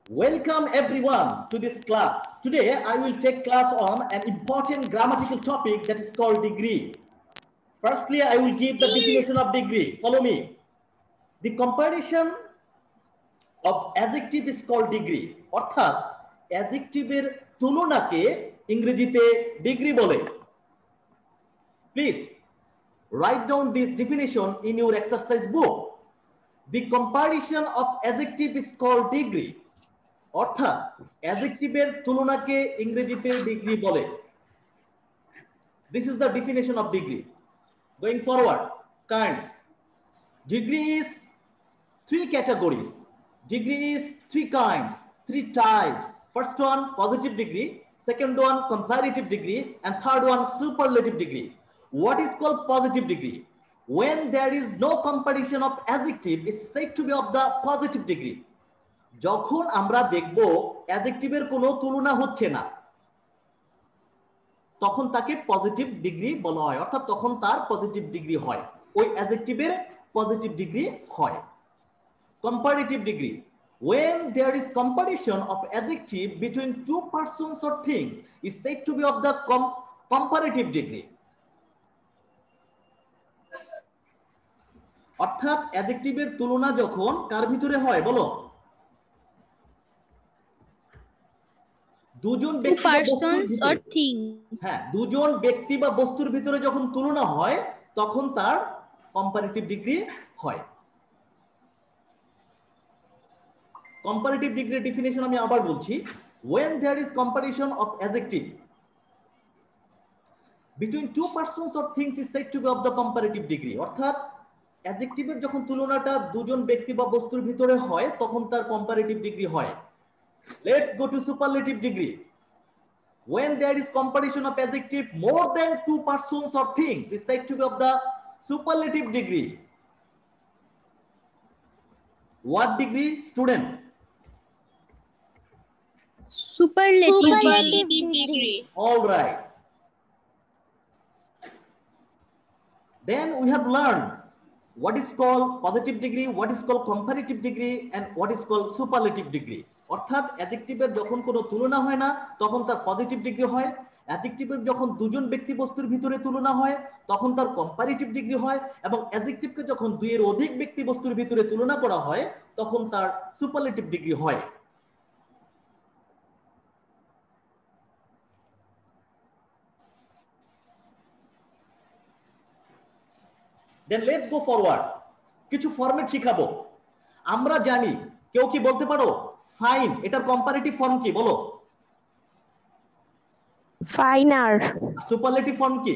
Welcome everyone to this class. Today I will take class on an important grammatical topic that is called degree. Firstly, I will give the definition of degree. Follow me. The comparison of adjective is called degree. অর্থাৎ adjective-এর তুলনাকে ইংরেজিতে degree বলে। Please write down this definition in your exercise book. The comparison of adjective is called degree. অর্থাৎ অ্যাডজেক্টিভের তুলনাকে ইংরেজিতে degree বলে। This is the definition of degree. Going forward, kinds. Degree is three categories. Degree is three kinds, three types. First one, positive degree. Second one, comparative degree. And third one, superlative degree. What is called positive degree? When there is no comparison of adjective, is said to be of the positive degree. যখন আমরা দেখব অ্যাডজেক্টিভের কোনো তুলনা হচ্ছে না, তখন তাকে positive degree বলা হয়, অর্থাৎ তখন তার পজিটিভ ডিগ্রি হয়, ওই অ্যাডজেক্টিভের পজিটিভ ডিগ্রি হয়। Comparative degree, when there is comparison of adjective between two persons or things, is said to be of the comparative degree. অর্থাৎ অ্যাডজেক্টিভের তুলনা যখন কার ভিতরে হয় বলো? দুজন ব্যক্তি বা বস্তুর ভিতরে যখন তুলনা হয় তখন তার কম্পারেটিভ ডিগ্রি হয়। কম্পারেটিভ ডিগ্রির ডেফিনিশন আমি আবার বলছি। when there is comparison of adjective between two persons or things is said to be of the comparative degree. অর্থাৎ অ্যাডজেক্টিভের যখন তুলনাটা দুজন ব্যক্তি বা বস্তুর ভিতরে হয় তখন তার কম্পারেটিভ ডিগ্রি হয়। Let's go to superlative degree. When there is comparison of adjective more than two persons or things, is said to be of the superlative degree. What degree, student? Superlative degree. All right. Then we have learned what is called positive degree, what is called comparative degree, and what is called superlative degree. অর্থাৎ অ্যাডজেক্টিভের যখন কোনো তুলনা হয় না তখন তার positive degree হয়, অ্যাডজেক্টিভের যখন দুজন ব্যক্তি বস্তুর ভিতরে তুলনা হয় তখন তার কম্পারেটিভ ডিগ্রি হয়, এবং অ্যাডজেক্টিভকে যখন দুইয়ের অধিক ব্যক্তি বস্তুর ভিতরে তুলনা করা হয় তখন তার সুপারলেটিভ ডিগ্রি হয়। Then let's go forward. কিছু ফরম্যাট শিখাবো। আমরা জানি, কেউ কি বলতে পারো ফাইন এটার কম্পারেটিভ ফর্ম কি বলো? ফাইনার। সুপারলেটিভ ফর্ম কি?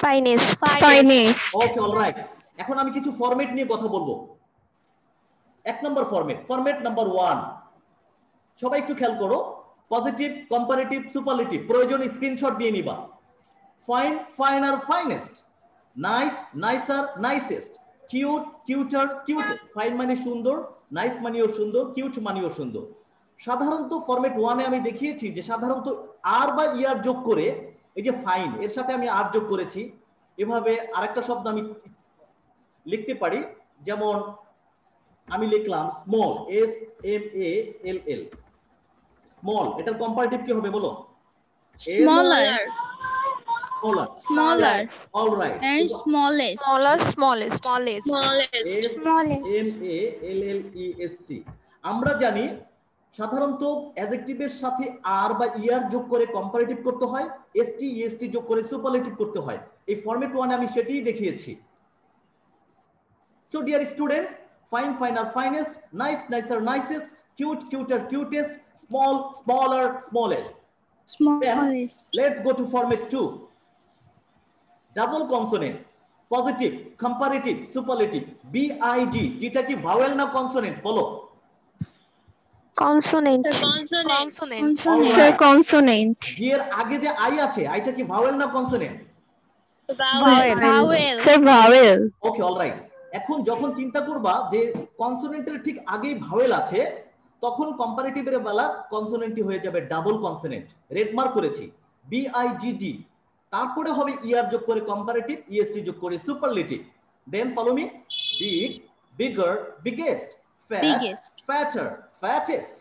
ফাইনেস্ট। ওকে, অলরাইট। এখন আমি কিছু ফরম্যাট নিয়ে কথা বলবো। এক নম্বর ফরম্যাট নাম্বার 1। সবাই একটু খেয়াল করো, পজিটিভ, কম্পারেটিভ, সুপারলেটিভ, প্রয়োজন স্ক্রিনশট দিয়ে নিবা। Fine, finer, finest. Nice, nicer, nicest. Cute, cuter, cutest. Fine মানে সুন্দর, নাইস মানেও সুন্দর, কিউট মানেও সুন্দর। সাধারণত ফরম্যাট 1-এ আমি দেখিয়েছি যে সাধারণত আর বা ইয়ার যোগ করে, এই যে ফাইন এর সাথে আমি আর যোগ করেছি, এভাবে আরেকটা শব্দ আমি লিখতে পারি। যেমন আমি লিখলাম স্মল, SMALL, স্মল। এটার কম্পারেটিভ কি হবে বলো? Smaller. All right. And smallest. smallest. SMALLEST। আমরা জানি সাধারণত অ্যাডজেক্টিভের সাথে আর বা ইয়ার যোগ করে কম্পারেটিভ করতে হয়, ST EST যোগ করে সুপারলেটিভ করতে হয়। এই ফরম্যাট 1-এ আমি সেটাই দেখিয়েছি। So dear students, fine, finer, finest, nice, nicer, nicest, cute, cuter, cutest, small, smaller, smallest. Then let's go to format 2. Double consonant, positive, comparative, superlative, BID. যেটা কি ভাওয়েল না কনসোনেন্ট বলো? কনসোনেন্ট। Sir consonant. এর আগে যে I আছে, আইটা কি ভাওয়েল না consonant? Vowel. Sir vowel. Okay, alright. এখন যখন চিন্তা করবা যে কনসোনেন্টের ঠিক আগেই ভাওয়েল আছে, তখন কম্পারেটিভের বেলা কনসোনেন্টটি হয়ে যাবে ডাবল কনসোনেন্ট। রেড মার্ক করেছি, BIGG। তারপরে হবে ইয়ার যোগ করে কম্পারেটিভ, EST যোগ করে superlative. Then follow me, big, bigger, biggest, fat, Biggest. fatter, fattest.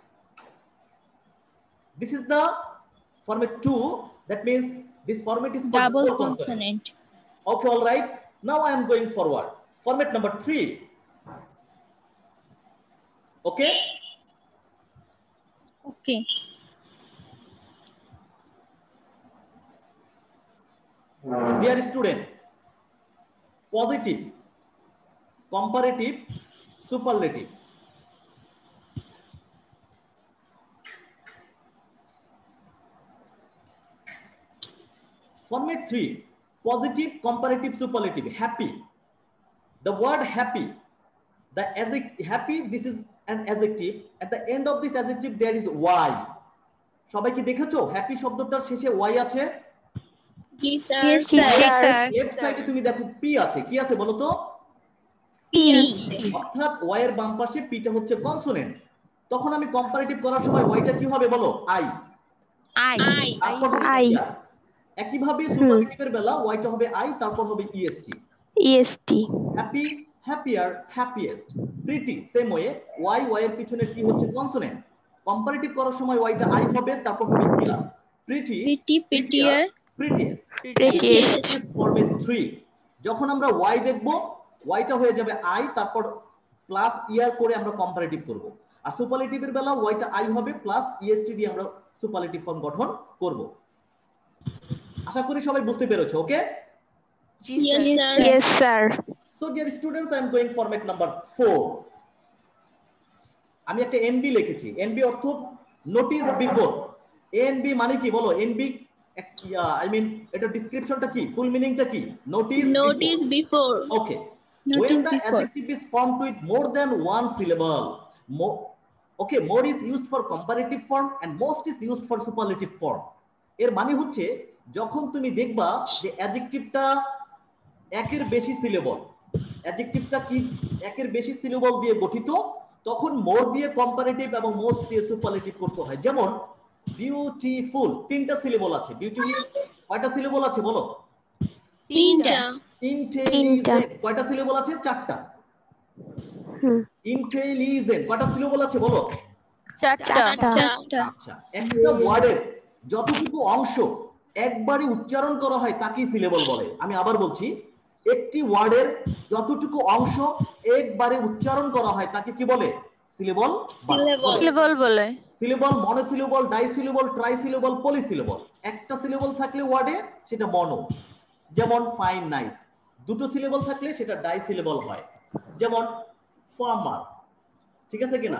This is the format 2. That means this format is for Double double consonant. consonant. Okay, all right. Now I am going forward. Format number 3. Okay. Okay. Dear student, positive, comparative, superlative. Format 3, positive, comparative, superlative. Happy. The word happy, the adjective happy, this is an adjective. At the end of this adjective there is y. সবাই কি দেখেছো happy শব্দটার শেষে y আছে? Yes, Yes, sir. sir. Left সাইডে তুমি দেখো p আছে। কি আছে বলো তো? P. অর্থাৎ y এর বাম পাশে p টা হচ্ছে কনসোনেন্ট। তখন আমি কম্পারেটিভ করার সময় y টা কি হবে বলো? I। তারপর হবে I। er। একইভাবে সুপারলেটিভের বেলা y টা হবে I, তারপর হবে est। EST। Happy, happier, happiest. Pretty, same way y এর পিছনে কি হচ্ছে কনসোনেন্ট। কম্পারেটিভ করার সময় y টা I হবে, তারপর হবে er। Pretty, Pretty, prettier. Prettiest. Prettiest। Format 3। যখন আমরা y দেখব y টা হয়ে যাবে I, তারপর প্লাস er করে আমরা কম্পারেটিভ করব। আর সুপারলেটিভের বেলা y টা I হবে প্লাস est দিয়ে আমরা সুপারলেটিভ ফর্ম গঠন করব। আশা করি সবাই বুঝতে পেরেছো। ওকে? Yes, sir. Yes, sir. So dear students, I am going format number 4. আমি একটা NB লিখেছি। NB অর্থ নোটিস বিফোর। NB মানে কি বলো? NB I mean এটা ডেসক্রিপশনটা কি? ফুল মিনিংটা কি? Notice before. Okay. Notice When the before. adjective is formed with more than one syllable. Okay, more is used for comparative form and most is used for superlative form. এর মানে হচ্ছে যখন তুমি দেখবা যে অ্যাডজেক্টিভটা একের বেশি সিলেবল, অ্যাডজেক্টিভটা কি একের বেশি সিলেবল দিয়ে গঠিত, তখন মোর দিয়ে কম্পারেটিভ এবং মোস্ট দিয়ে সুপারলেটিভ করতে হয়। যেমন বিউটিফুল, তিনটা সিলেবল আছে। বিউটিফুল কয়টা সিলেবল আছে বলো? তিনটা। ইন্টেলিজেন্ট কয়টা সিলেবল আছে? চারটা। ইন্টেলিজেন্ট কয়টা সিলেবল আছে বলো? চারটা। আচ্ছা, একটা ওয়ার্ডের যতটুকু অংশ একবারে উচ্চারণ করা হয় তাকেই সিলেবল বলে। আমি আবার বলছি, একটি ওয়ার্ডের যতটুকু অংশ একবারে উচ্চারণ করা হয় তাকে কি বলে? সিলেবল বলে। Syllable, monosyllable, disyllable, trisyllable, polysyllable. একটা সিলেবল থাকলে ওয়ার্ডে সেটা মনো, যেমন ফাইন, নাইস। দুটো সিলেবল থাকলে সেটা ডাইসিলেবল হয়, যেমন ফার্মার। ঠিক আছে কিনা?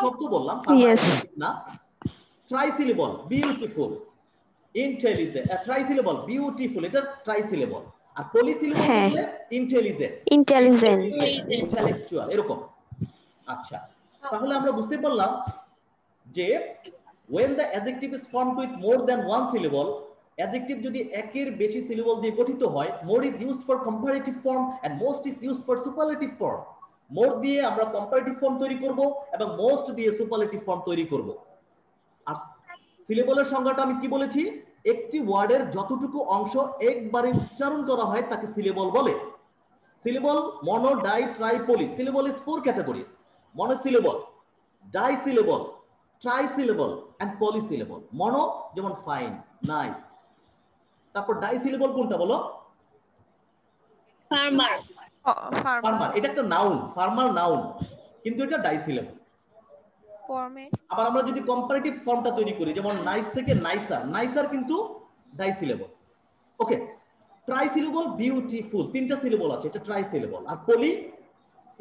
শব্দ বললাম, ফার্মার না। ট্রাইসিলেবল, বিউটিফুল, ইন্টেলিজেন্ট। ট্রাইসিলেবল বিউটিফুল, এটা ট্রাইসিলেবল। আর পলিসিলেবল বললে ইন্টেলিজেন্ট, ইন্টেলেকচুয়াল, এরকম। আচ্ছা, তাহলে আমরা বুঝতে পারলাম যে when the adjective is formed with more than one syllable, adjective যদি একের বেশি সিলেবল দিয়ে গঠিত হয়, more is used for comparative form and most is used for superlative form. more দিয়ে আমরা comparative form তৈরি করব এবং most দিয়ে superlative form তৈরি করব। আর সিলেবলের সংজ্ঞাটা আমি কি বলেছি? একটি ওয়ার্ডের যতটুকু অংশ একবারে উচ্চারণ করা হয় তাকে সিলেবল বলে। Syllable mono, di, tri, poly. Syllable is 4 categories: monosyllable, disyllable, trisyllable and polysyllable. মনো যেমন ফাইন, নাইস। তারপর ডাইসিলেবল কোনটা বলো? ফার্মার। ফার্মার এটা একটা নাউন, ফার্মার নাউন, কিন্তু এটা ডাইসিলেবল। আবার আমরা যদি কম্পারেটিভ ফর্মটা তৈরি করি, যেমন নাইস থেকে নাইসার, নাইসার কিন্তু ডাইসিলেবল। ওকে। ট্রাইসিলেবল বিউটিফুল, তিনটা সিলেবল আছে, এটা ট্রাইসিলেবল। আর পলি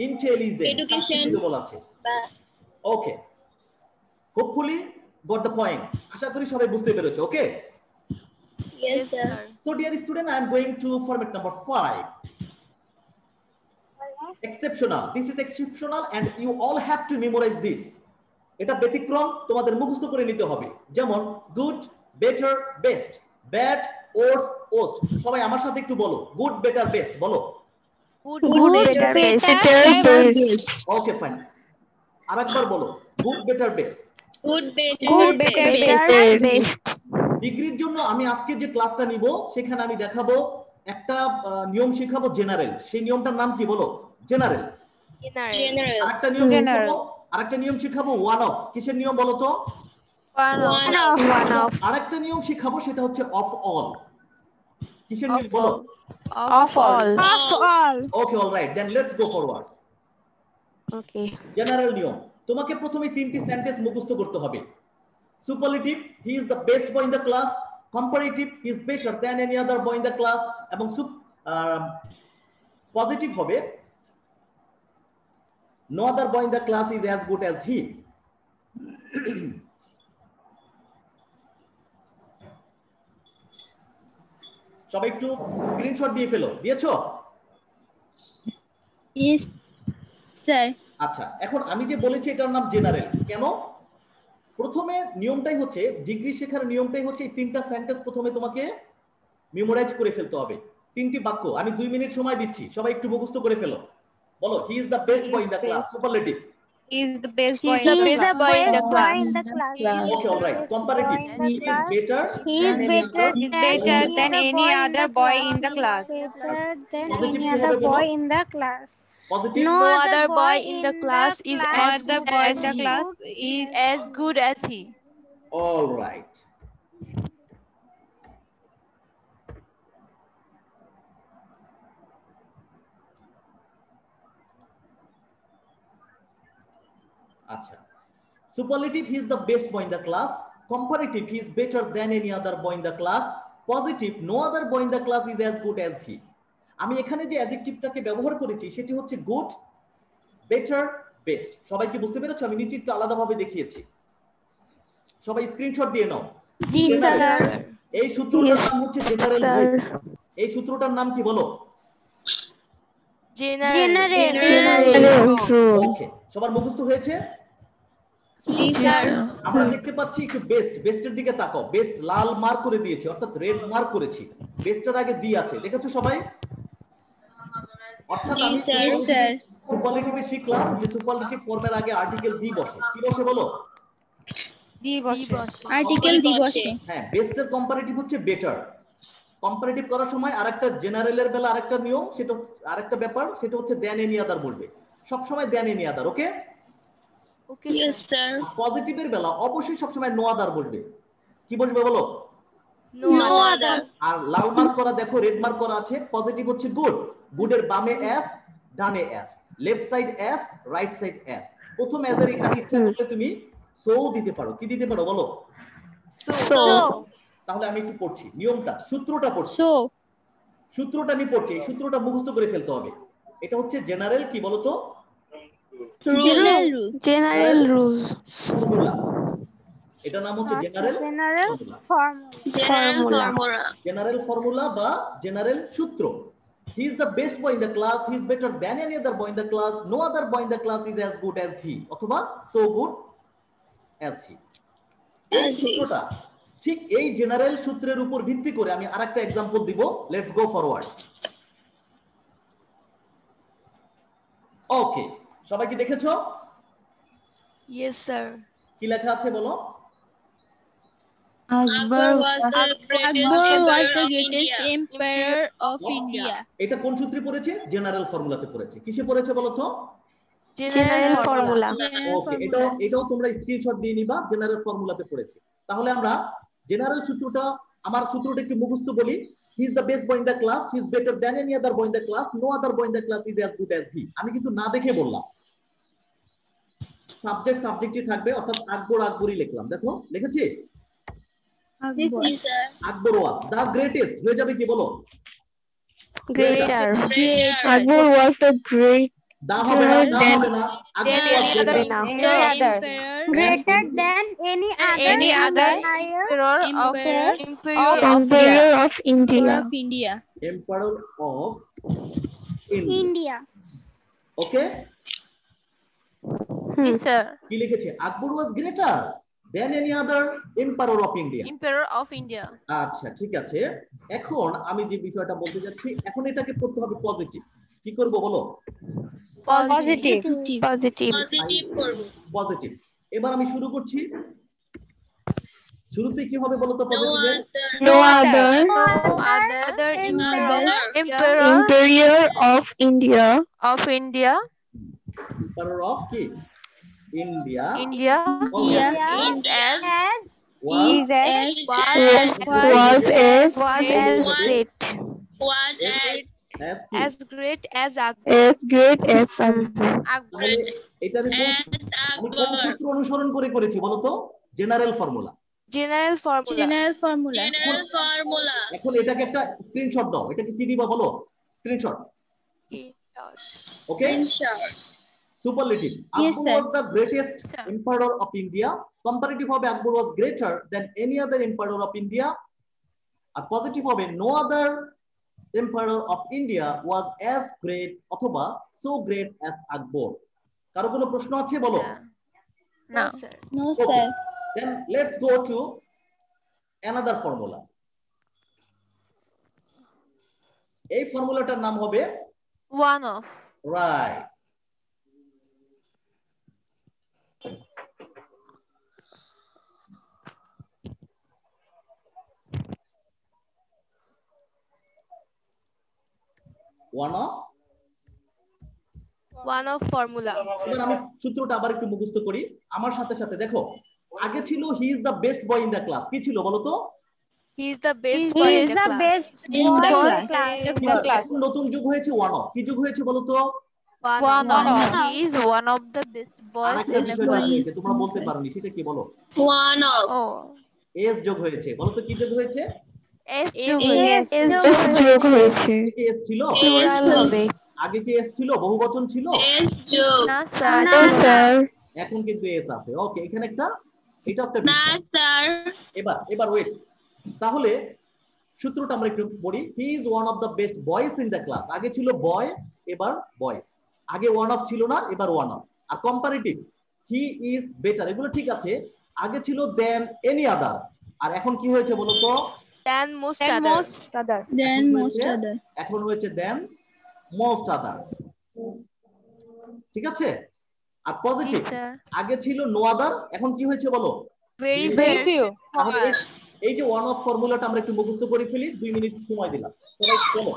ইন্টেলিজেন্ট, চারটা সিলেবল আছে। ওকে, হোপফুলি গট দ্য পয়েন্ট। আশা করি সবাই বুঝতে পেরেছো। ওকে? Yes, sir. So dear student, I am going to format number 5. Exceptional. This is exceptional and you all have to memorize this. এটা ব্যতিক্রম, তোমাদের মুখস্থ করে নিতে হবে। যেমন good, better, best, bad, ওর্স, worst. সবাই আমার সাথে একটু বলো, গুড, বেটার, বেস্ট বলো। Good, better, best. ওকে, ফাইন। আরেকবার বলো, good, better, best. Good, better, best. ডিগ্রির জন্য আমি আজকে যে ক্লাসটা নিব সেখানে আমি দেখাবো একটা নিয়ম শেখাবো, জেনারেল। সেই নিয়মটার নাম কি বলো? জেনারেল। আরেকটা নিয়ম শেখাবো আরেকটা নিয়ম শিখাবো ওয়ান অফ। কিসের নিয়ম বলো তো? One of. আরেকটা নিয়ম শিখাবো, সেটা হচ্ছে অফ অল। কিসের নিয়ম Of বলো? all. Of all. all. Okay, alright, then let's go forward. Okay. General নিয়ম, তোমাকে প্রথমে তিনটি সেন্টেন্স মুখস্থ করতে হবে। Superlative, he is the best boy in the class. Comparative, he is better than any other boy in the class. এবং positive হবে, no other boy in the class is as good as he. সবাই একটু screenshot দিয়ে ফেলো। দিয়েছো? Yes, sir. আচ্ছা, এখন আমি যে বলেছি এটার নাম জেনারেল। কেন? প্রথমে নিয়মটাই হচ্ছে, ডিগ্রি শেখার নিয়মটাই হচ্ছে এই তিনটা সেন্টেন্স প্রথমে তোমাকে মেমোরাইজ করে ফেলতে হবে। তিনটি বাক্য, আমি 2 মিনিট সময় দিচ্ছি, সবাই একটু মুখস্থ করে ফেলো। বলো, হি is the best boy in the class. Superlative, Is the best He boy is in the the best class. boy in the class. Okay, alright. Comparative, he is better He is better Is better than any other boy in the class. Positive কি হবে বলো? in the class. Positive, No other boy in the class is as The good boy as in the he. class is As good as he. Alright. আচ্ছা, superlative, he is the best boy in the class. Comparative, he is better than any other boy in the class. Positive, no other boy in the class is as good as he. আমি এখানে যে অ্যাডজেক্টিভটাকে ব্যবহার করেছি সেটি হচ্ছে good, better, best. সবাই কি বুঝতে পেরেছো? আমি নিচে একটু আলাদাভাবে দেখিয়েছি, সবাই স্ক্রিনশট দিয়ে নাও। জি স্যার। এই সূত্রটার নাম হচ্ছে জেনারেল রুল। এই সূত্রটার নাম কি বলো? ওকে, সবার মুখস্থ হয়েছে? জি স্যার। আমরা দেখতে পাচ্ছি, একটু বেস্ট, বেস্টের দিকে তাকাও। বেস্ট লাল মার্ক করে দিয়েছি, অর্থাৎ রেড মার্ক করেছি। বেস্টের আগে দি আছে, দেখেছো সবাই? অর্থাৎ আমি Yes, sir. সুপারলেটিভে শিখলাম যে সুপারলেটিভ ফর্মের আগে আর্টিকেল দি বসে। কি বসে বলো? Article দিবসে। হ্যাঁ, বেস্টের কম্পারেটিভ হচ্ছে বেটার। কম্পারেটিভ করার সময় আরেকটা জেনারেলের বেলা আরেকটা নিয়ম, সেটা আরেকটা ব্যাপার, সেটা হচ্ছে দেন এনি আদার বলবে। সব সময় দেন এনি আদার। ওকে, Yes, sir. পজিটিভের বেলা অবশ্যই সবসময় নো আদার বলবে। কি বলবে বলো? No other. আর লাল মার্ক করা দেখো, রেড মার্ক করা আছে। পজিটিভ হচ্ছে গুড, গুডের বামে এস, ডানে S, left side S, right side S. প্রথম এজের এখানে ইচ্ছা করলে তুমি সো দিতে পারো। কি দিতে পারো বলো? So. তাহলে আমি একটু পড়ছি নিয়মটা, সূত্রটা পড়ছি। So. সূত্রটা আমি পড়ছি, এই সূত্রটা মুখস্থ করে ফেলতে হবে। এটা হচ্ছে জেনারেল, কি বলতো? General rule. General rules. Formula. এটা নাম হচ্ছে general General Formula. General formula বা জেনারেল সূত্র। He is the best boy in the class, he is better than any other boy in the class, no other boy in the class is as good as he, অথবা so good as হি। এই সূত্রটা, ঠিক এই general সূত্রের উপর ভিত্তি করে আমি আরেকটা एग्जांपल দিব। Let's go forward. ওকে, সবাই কি দেখেছো? Yes, sir. কি লেখা আছে বলো? Akbar was the greatest emperor of India. এটা কোন সূত্রে পড়েছে? জেনারেল ফর্মুলাতে পড়েছে। কিসে পড়েছে বলো তো? General formula. ওকে, এটাও তোমরা স্ক্রিনশট দিয়ে নিবা, জেনারেল ফর্মুলাতে পড়েছে। তাহলে আমরা জেনারেল সূত্রটা, আমার সূত্রটা একটু মুখস্থ বলি। He is the best boy in the class, he is better than any other boy in the class, no other boy in the class is as good as he. আমি কিন্তু না দেখে বললাম, সাবজেক্টই থাকবে, অর্থাৎ আকবর আকবরই লিখলাম। দেখো লিখেছি আকবর ওয়াজ দ্য গ্রেটেস্ট, হয়ে যাবে কি বলো? Greater. Akbar was the great. দা হবে না, দা হবে না, Akbar was other greater. Greater than any other Emperor of emperor of India. Emperor of India. Okay, Yes, sir. কি লিখেছে? Akbar was greater than any other emperor of India. Emperor of India. আচ্ছা, ঠিক আছে। এখন আমি যে বিষয়টা বলতে যাচ্ছি, এখন এটাকে করতে হবে পজিটিভ। কি করব বলো? Positive. পজিটিভ। এবার আমি শুরু করছি। শুরুতে কি হবে বলো তো পজিটিভের? No other Other emperor emperor of India of India. Emperor of কি? India India always is as was great as great as Akbar. as great as Akbar. তাহলে এটা আমি কোন সূত্র অনুসরণ করে করেছি বলো তো? General formula. General formula. General formula. এখন এটাকে একটা স্ক্রিনশট দাও। এটাকে কি দিবা বলো? Screenshot. Okay? Superlative. Yes, Akbar sir. was the greatest Sir. emperor of India. Comparative হবে Akbar was greater than any other emperor of India. আর পজিটিভ হবে no other emperor of India was as great অথবা so great as Akbar. কারো কোনো প্রশ্ন আছে বলো? No, sir. No, Okay. sir. Then let's go to another formula. এই ফর্মুলাটার নাম হবে One of. right. One of formula. এবার আমি সূত্রটা আবার একটু মুখস্থ করি আমার সাথে সাথে। দেখো আগে ছিল হি is the best boy in the class. কি ছিল বলো তো? He is the best boy in the class. In the class. এখন নতুন যুগ হয়েছে ওয়ান অফ। কি যুগ হয়েছে বলো তো? One of. He is one of the best boys আরেকটা in the বিষয় class. হয়েছে তোমরা বলতে পারোনি, সেটা কি বলো? Oh. এস যোগ হয়েছে। বলো তো কি যোগ হয়েছে? S যোগ হয়েছে আগে কি এস ছিল? প্লুরাল হবে আগে কি এস ছিল? বহুবচন ছিল? না স্যার। স্যার এখন কিন্তু এস আছে। ওকে, এখানে একটা এটা একটা বিষয়। এবার ওয়েট। তাহলে সূত্রটা আমরা একটু পড়ি। He is one of the best boys in the class. আগে ছিল বয়, এবার বয়েজ। আগে ওয়ান অফ ছিল না, এবার ওয়ান অফ। আর কম্পারেটিভ হি ইজ বেটার, এগুলো ঠিক আছে। আগে ছিল দেন এনি আদার, আর এখন কি হয়েছে বলো তো? Than most Then other. most other. Then most other. এখন হয়েছে দেন মোস্ট আদার। ঠিক আছে? আর পজিটিভ Yes, sir. আগে ছিল নো আদার, এখন কি হয়েছে বলো? Very Very few. তাহলে এই যে ওয়ান অফ ফর্মুলাটা আমরা একটু মুখস্থ করে ফেলি। 2 মিনিট সময় দিলাম, সবাই বলো।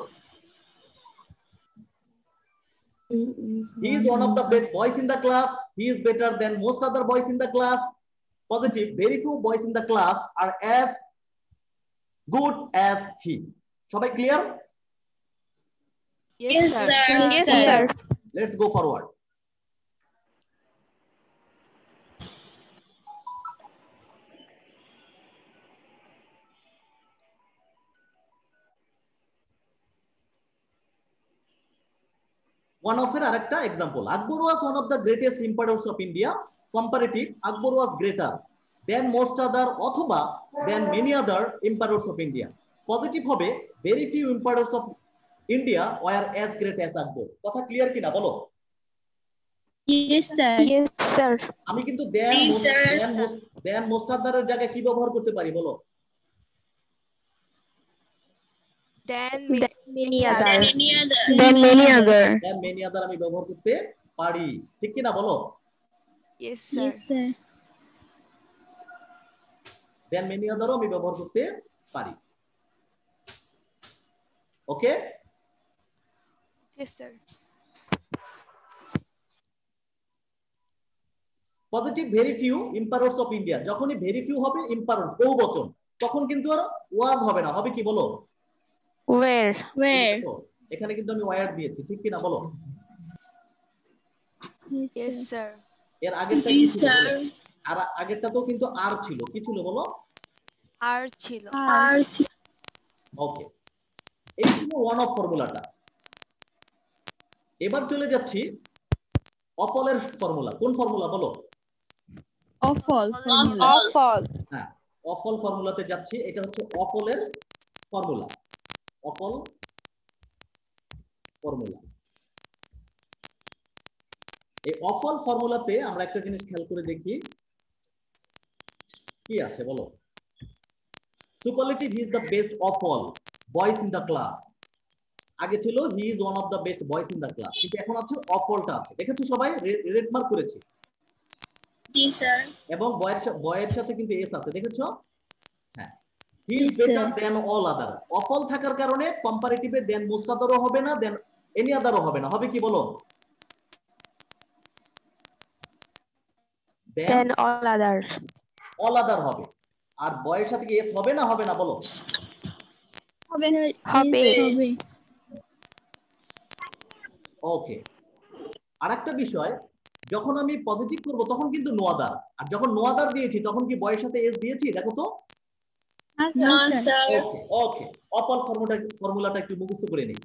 He is one of the best boys in the class. He is better than most other boys in the class. Positive, very few boys in the class are as good as he. সবাই clear? Yes, sir. Yes, sir. Let's go forward. One of এর আরেকটা example. Akbar was one of the greatest emperors of India. Comparative, Akbar was greater than most other অথবা than many other emperors of India. Positive হবে very few emperors of India were as great as আকবর। কথা clear কিনা বলো? Yes, sir. yes sir আমি কিন্তু দেন most আদারের জায়গায় কি ব্যবহার করতে পারি বলো? Then many other Then many other. দেন মেনি আদার আমি ব্যবহার করতে পারি, ঠিক কিনা বলো? Yes, sir. Yes, sir. Than many আদারও আমি ব্যবহার করতে পারি। ওকে, Yes, sir. Positive very few empires of India. যখনই ভেরি ফিউ হবে এম্পায়ারস বহুবচন, তখন কিন্তু আর ওয়াজ হবে না, হবে কি বলো? where Where? এখানে কিন্তু আমি ওয়ার দিয়েছি, ঠিক কিনা বলো? Yes, sir. এর আগেরটা কি ছিল বলো? আর আগেরটা তো কিন্তু আর ছিল, কি ছিল বলো? আর ছিল। ওকে, এই ছিল ওয়ান অফ ফর্মুলাটা। এবার চলে যাচ্ছি অফলের ফর্মুলা। কোন ফর্মুলা বলো? Of all formula. Of all. হ্যাঁ, অফল ফর্মুলাতে যাচ্ছি। এটা হচ্ছে অফলের ফর্মুলা। অফল ফর্মুলা। এই অফল ফর্মুলাতে আমরা একটা জিনিস খেয়াল করে দেখি কি আছে বলো? Superlative he is the best of all boys in the class. আগে ছিল he is one of the best boys in the class, কিন্তু এখন আছে অফলটা আছে। দেখেছো সবাই? রেড মার্ক করেছি। এবং বয়ের সাথে কিন্তু এস আছে, দেখেছো? হ্যাঁ, he is better than all other. অফল থাকার কারণে কম্পারেটিভে দেন মোস্ট আদারও হবে না, দেন এনি আদারও হবে না, হবে কি বলো? Then all others. all other হবে। আর বয়ের সাথে কি এস হবে না হবে না বলো? Sir, Hobe. yes, hobe. ওকে। আরেকটা বিষয়, যখন আমি পজিটিভ করব তখন কিন্তু নো আদার, আর যখন নো আদার দিয়েছি তখন কি বয়ের সাথে এস দিয়েছি? দেখো তো। No, sir. Okay okay, of all ফর্মুলাটা একটু মুখস্থ করে নিই।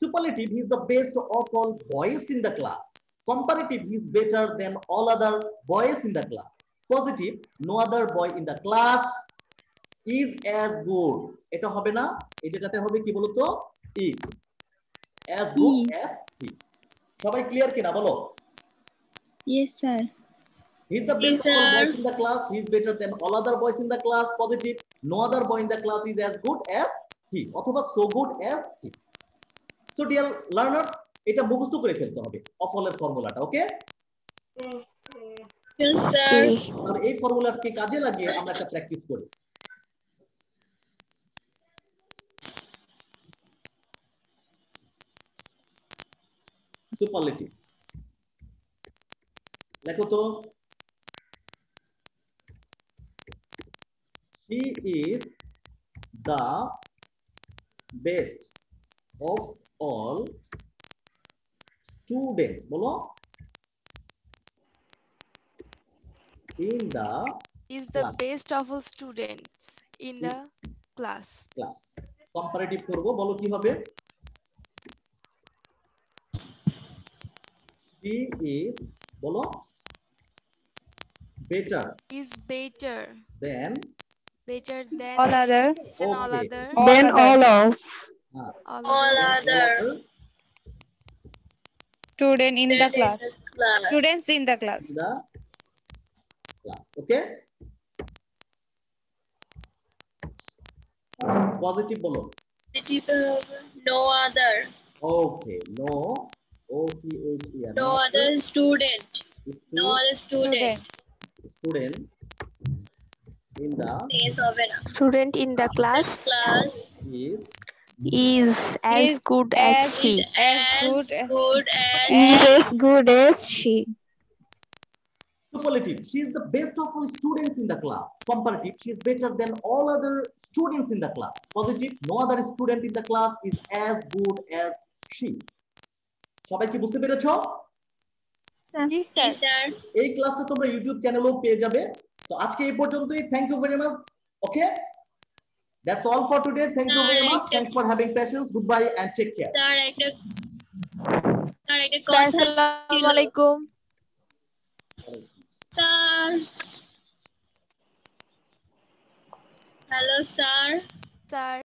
Superlative, he is the best of all boys in the class. Comparative, he is better than all other boys in the class. Positive, no other boy in the class is as good. এটা হবে না, এটাতে হবে কি বলতো? Is as good as he. সবাই clear কিনা বলো? Yes, sir. He is the best of all boys in the class. He is better than all other boys in the class. Positive. No other boy in the class is as good as he. অথবা so good as he. So dear learners, এটা মুখস্থ করে ফেলতে হবে of all এর ফর্মুলাটা, ওকে? Okay. আর এই ফর্মুলাকে কাজে লাগিয়ে আমরা একটা প্র্যাকটিস করি। সুপারলেটিভ লেখো তো। She is the best of all students. বলো। In the Is the class. best of all students in the class. Class. Comparative করব, বলো কি হবে? She is, বলো, better Is better than than All other. than all Okay. other Then other. all of. all other Student in the class. Students in the class. the class. Okay? Positive বলো। No other. Okay. No. O-T-H-E-R. No other student. No other Student. Student in the Yes, হবে না। Student in the class Class is is as Is good as she. As good. good as Is as good as she. superlative. She is the best of all students in the class. Comparative, she is better than all other students in the class. Positive, no other student in the class is as good as she. সবাই কি বুঝতে পেরেছো? Yes, sir. sir. এই ক্লাসটা তোমরা YouTube চ্যানেলেও পেয়ে যাবে। তো আজকে এই পর্যন্তই। Thank you very much. Okay, that's all for today. Thank you very much. Thanks for having patience. Goodbye and take care. Sir একটা Sir, Assalamu alaikum. Sir hello sir Sir.